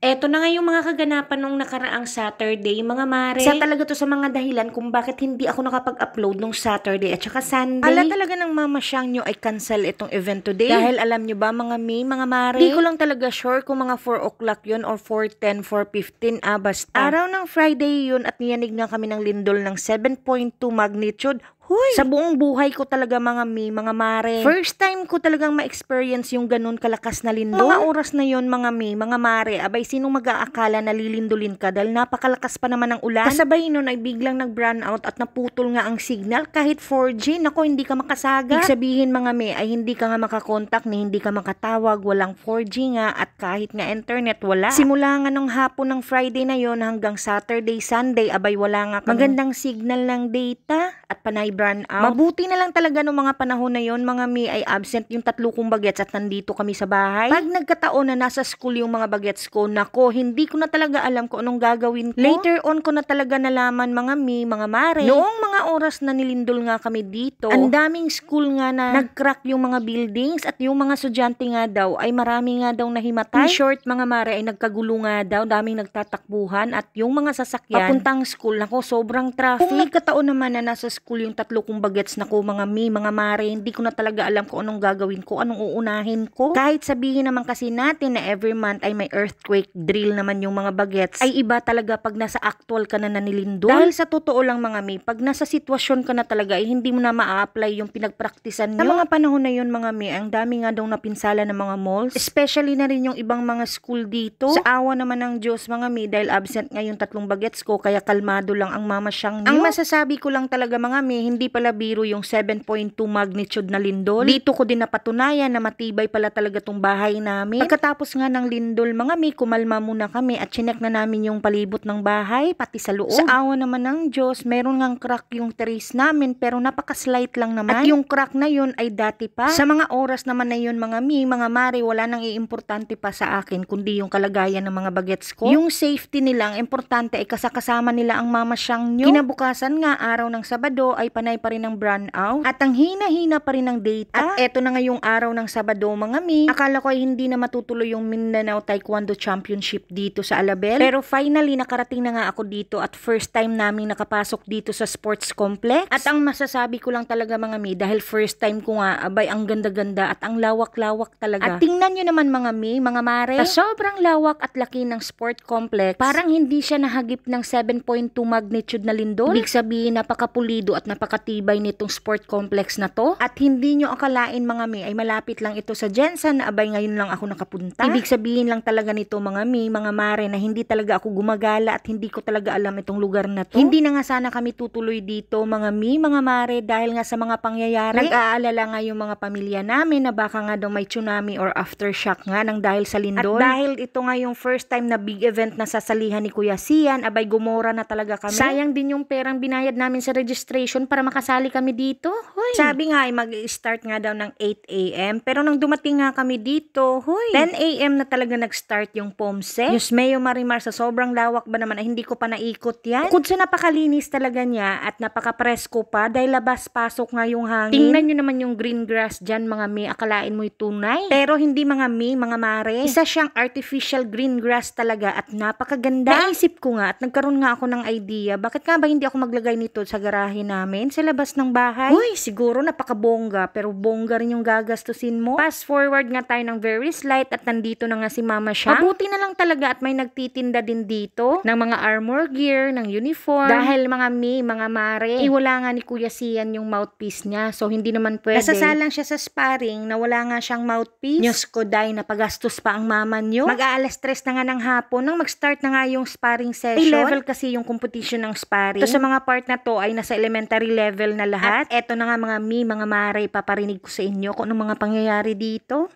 Eto na nga yung mga kaganapan nung nakaraang Saturday, mga mare. Isa talaga to sa mga dahilan kung bakit hindi ako nakapag-upload nung Saturday at saka Sunday. Ala talaga ng mama siyang nyo ay cancel itong event today. Dahil alam nyo ba mga mga mare, di ko lang talaga sure kung mga 4 o'clock yun or 4:10, 4:15, basta. Araw ng Friday yun at niyanig nga kami ng lindol ng 7.2 magnitude. Huy! Sa buong buhay ko talaga mga mga mare. First time ko talagang ma-experience yung ganun kalakas na lindol. Mga oras na yon mga mga mare, abay sinong mag-aakala na lilindulin ka dahil napakalakas pa naman ng ulan. Kasabay nun ay biglang nag-brown out at naputol nga ang signal kahit 4G. Nako, hindi ka makasaga. Ibig sabihin mga ay hindi ka nga makakontak ni hindi ka makatawag, walang 4G nga at kahit nga internet wala. Simula nga nung hapon ng Friday na yon hanggang Saturday, Sunday, abay wala nga magandang signal ng data at panay brown out. Mabuti na lang talaga noong mga panahon na yon mga ay absent yung 3 kong bagets at nandito kami sa bahay. Pag nagkataon na nasa school yung mga bagets ko, nako, hindi ko na talaga alam kung anong gagawin ko. Later on ko na talaga nalaman mga mga mare. Noong mga oras na nilindol nga kami dito, ang daming school nga na nag-crack yung mga buildings at yung mga estudyante nga daw ay marami nga daw nahimatay. In short mga mare ay nagkagulo nga daw, daming nagtatakbuhan at yung mga sasakyan papuntang school, nako, sobrang traffic. Kung nagkataon naman na nasa school yung 3 kong bagets na ko mga mga mare, hindi ko na talaga alam kung anong gagawin ko, anong uunahin ko. Kahit sabihin naman kasi natin na every month ay may earthquake drill naman yung mga bagets, ay iba talaga pag nasa actual ka na nanilindol. Dahil sa totoo lang mga pag nasa sitwasyon ka na talaga ay hindi mo na ma-apply yung pinagpraktisan nyo. Sa mga panahon na yun mga ang dami nga daw napinsala ng mga malls, especially na rin yung ibang mga school dito. Sa awa naman ng Diyos mga dahil absent nga yung 3 bagets ko, kaya kalmado lang ang mama siyang nyo. Ang masasabi ko lang talaga mga hindi pala biro yung 7.2 magnitude na lindol. Dito ko din napatunayan na matibay pala talaga tong bahay namin. Pagkatapos nga ng lindol mga kumalma muna kami at chinek na namin yung palibot ng bahay, pati sa loob. Sa awa naman ng Diyos, meron ngang crack yung terrace namin pero napaka-slight lang naman. At yung crack na yun ay dati pa. Sa mga oras naman na yun mga mga mare, wala nang iimportante pa sa akin kundi yung kalagayan ng mga bagets ko. Yung safety nilang importante ay kasakasama nila ang mama siyang nyo. Kinabukasan nga araw ng Sabado ay panay pa rin ng brown out at ang hina-hina pa rin ng data. At eto na nga yung araw ng Sabado mga akala ko ay hindi na matutuloy yung Mindanao Taekwondo Championship dito sa Alabel. Pero finally nakarating na nga ako dito at first time namin nakapasok dito sa sports complex. At ang masasabi ko lang talaga mga dahil first time ko nga, abay ang ganda-ganda at ang lawak-lawak talaga. At tingnan nyo naman mga mga mare, sa sobrang lawak at laki ng sport complex, parang hindi siya nahagip ng 7.2 magnitude na lindol. Ibig sabihin napakapulido at napakatibay nitong sport complex na to. At hindi nyo akalain mga ay malapit lang ito sa Jensen, abay ngayon lang ako nakapunta. Ibig sabihin lang talaga nito mga mga mare na hindi talaga ako gumagala at hindi ko talaga alam itong lugar na to. Hindi na nga sana kami tutuloy dito mga mga mare dahil nga sa mga pangyayari. Nag-aalala nga yung mga pamilya namin na baka nga daw may tsunami or aftershock nga nang dahil sa lindol. At dahil ito nga yung first time na big event na sasalihan ni Kuya Sian, abay gumora na talaga kami. Sayang din yung perang binayad namin sa registration para makasali kami dito. Hoy. Sabi nga ay mag-start nga daw ng 8 AM pero nang dumating nga kami dito, 10 AM na talaga nag-start yung POMSE. Diyos Mayo Marimar, sa sobrang lawak ba naman ay hindi ko pa naikot yan. Bukod sa napakalinis talaga niya at napaka-presko pa dahil labas-pasok nga yung hangin. Tingnan nyo naman yung green grass dyan mga akalain mo'y tunay. Pero hindi mga mga mare. Isa siyang artificial green grass talaga at napakaganda. Naisip ko nga at nagkaroon nga ako ng idea, bakit nga ba hindi ako maglagay nito sa garahe namin sa labas ng bahay? Uy, siguro napakabongga pero bongga rin yung gagastusin mo. Fast forward nga tayo ng very slight at nandito na nga si mama siya. Mabuti na lang talaga at may nagtitinda din dito ng mga armor gear, ng uniform. Dahil mga mga mare, wala nga ni Kuya Sian yung mouthpiece niya. So hindi naman pwede. Nasasalang siya sa sparring na wala nga siyang mouthpiece. Diyos ko dahil napagastos pa ang mama nyo. Mag-aalas 3 na nga ng hapon nang mag-start na nga yung sparring session. Level kasi yung competition ng sparring. So sa mga part na to ay nasa elementary level na lahat. At eto na nga mga mga mare, paparinig ko sa inyo kung anong mga pangyayari dito.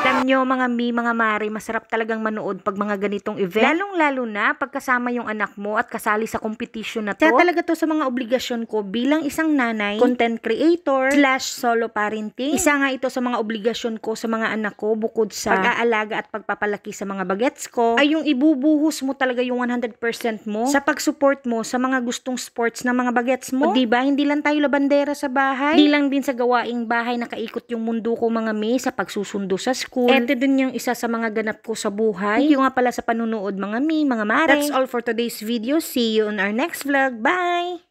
Alam Alam nyo mga mga mare, masarap talagang manood pag mga ganitong event. Lalong-lalo na pagkasama yung anak mo at kasali sa competition na to. Kaya talaga to sa mga obligasyon ko bilang isang nanay, content creator, / solo parenting. Isa nga ito sa mga obligasyon ko sa mga anak ko bukod sa pag-aalaga at pagpapalaki sa mga bagets ko, ay yung ibubuhos mo talaga yung 100% mo sa pag-support mo sa mga gustong sports ng mga bagets mo. O diba, hindi lang tayo labandera sa bahay, hindi lang din sa gawaing bahay nakaikot yung mundo ko mga may sa pagsusundo sa school. Ito din yung isa sa mga ganap ko sa buhay. Thank you nga pala sa panunood mga mga mare. That's all for today's video. See you on our next vlog. Bye!